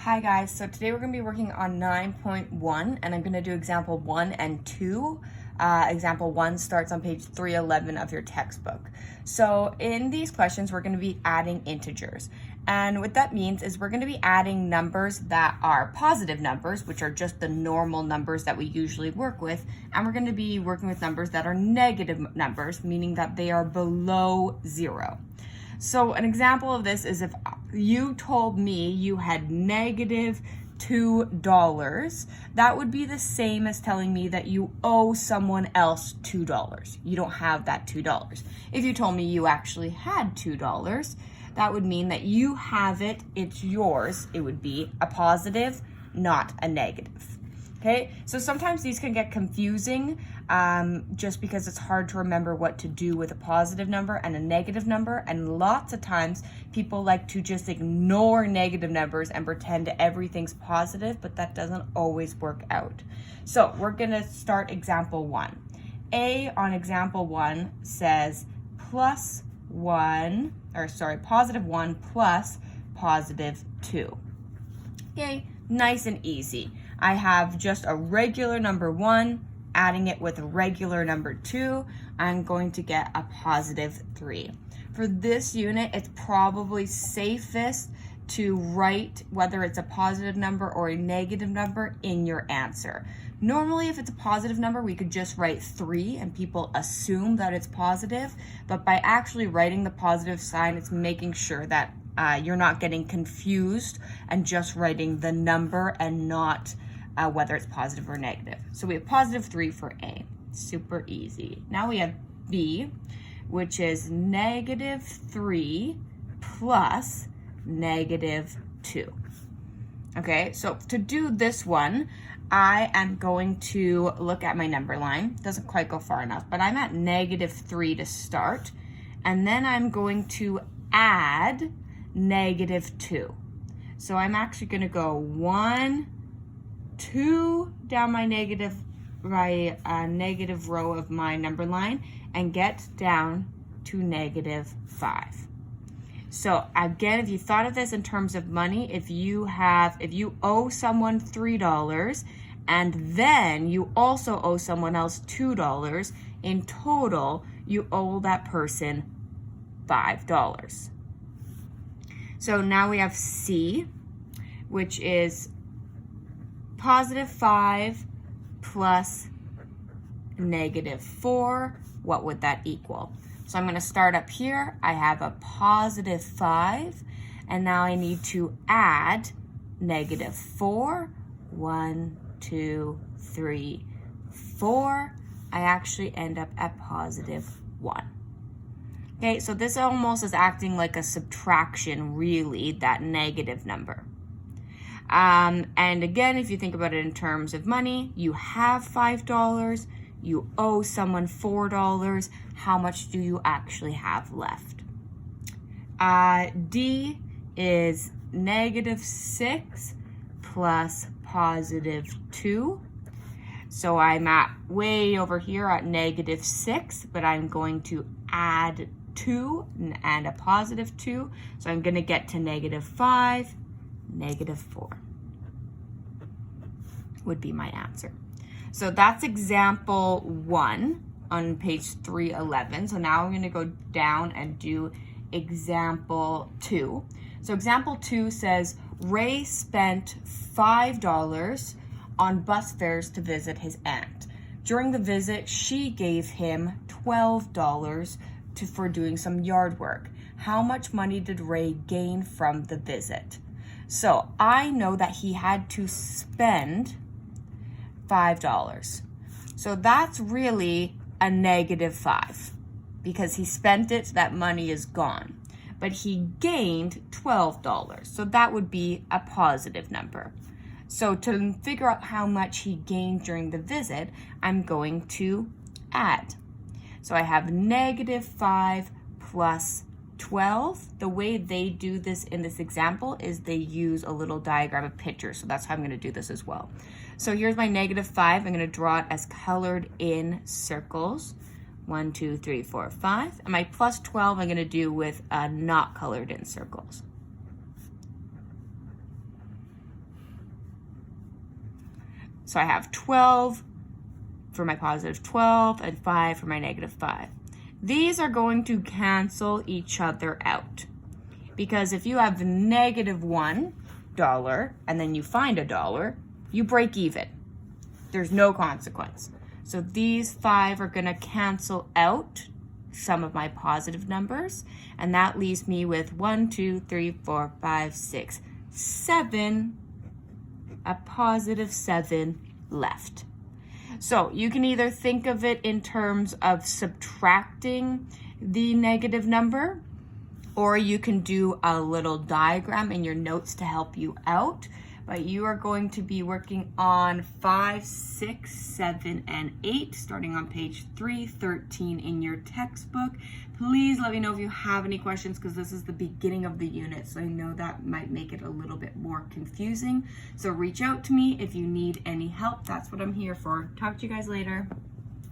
Hi guys, so today we're going to be working on 9.1 and I'm going to do example 1 and 2. Example 1 starts on page 311 of your textbook. So in these questions we're going to be adding integers, and what that means is we're going to be adding numbers that are positive numbers, which are just the normal numbers that we usually work with, and we're going to be working with numbers that are negative numbers, meaning that they are below 0. So an example of this is if you told me you had negative $2, that would be the same as telling me that you owe someone else $2. You don't have that $2. If you told me you actually had $2, that would mean that you have it, it's yours. It would be a positive, not a negative. Okay, so sometimes these can get confusing just because it's hard to remember what to do with a positive number and a negative number, and lots of times people like to just ignore negative numbers and pretend everything's positive, but that doesn't always work out. So we're gonna start example 1. A on example 1 says positive 1 plus positive 2. Okay, nice and easy. I have just a regular number 1, adding it with a regular number 2, I'm going to get a positive 3. For this unit, it's probably safest to write whether it's a positive number or a negative number in your answer. Normally, if it's a positive number, we could just write 3 and people assume that it's positive, but by actually writing the positive sign, it's making sure that you're not getting confused and just writing the number and not whether it's positive or negative. So we have positive 3 for A. Super easy. Now we have B, which is negative 3 plus negative 2. Okay, so to do this one, I am going to look at my number line. Doesn't quite go far enough, but I'm at negative 3 to start. And then I'm going to add negative 2. So I'm actually going to go 1, 2 down my negative row of my number line and get down to negative 5. So again, if you thought of this in terms of money, if you owe someone $3 and then you also owe someone else $2, in total you owe that person $5. So now we have C, which is positive 5 plus negative 4. What would that equal? So I'm going to start up here. I have a positive 5, and now I need to add negative 4. 1, 2, 3, 4. I actually end up at positive 1. Okay, so this almost is acting like a subtraction, really, that negative number. And again, if you think about it in terms of money, you have $5, you owe someone $4, how much do you actually have left? D is negative 6 plus positive 2. So I'm at way over here at negative 6, but I'm going to add 2 and a positive 2. So I'm going to get to negative 5, negative 4 would be my answer. So that's example 1 on page 311. So now I'm going to go down and do example 2. So example 2 says Ray spent $5 on bus fares to visit his aunt. During the visit, she gave him $12 for doing some yard work. How much money did Ray gain from the visit? So I know that he had to spend $5. So that's really a negative 5 because he spent it, that money is gone. But he gained $12. So that would be a positive number. So to figure out how much he gained during the visit, I'm going to add. So I have negative 5 plus 12. The way they do this in this example is they use a little diagram of pictures. So that's how I'm going to do this as well. So here's my negative 5. I'm going to draw it as colored in circles. 1, 2, 3, 4, 5. And my plus 12 I'm going to do with not colored in circles. So I have 12 for my positive 12 and 5 for my negative 5. These are going to cancel each other out. Because if you have negative $1 and then you find $1, you break even. There's no consequence. So these 5 are going to cancel out some of my positive numbers, and that leaves me with 1, 2, 3, 4, 5, 6, 7, a positive 7 left. So you can either think of it in terms of subtracting the negative number, or you can do a little diagram in your notes to help you out. But you are going to be working on 5, 6, 7, and 8, starting on page 313 in your textbook. Please let me know if you have any questions, because this is the beginning of the unit, so I know that might make it a little bit more confusing. So reach out to me if you need any help. That's what I'm here for. Talk to you guys later.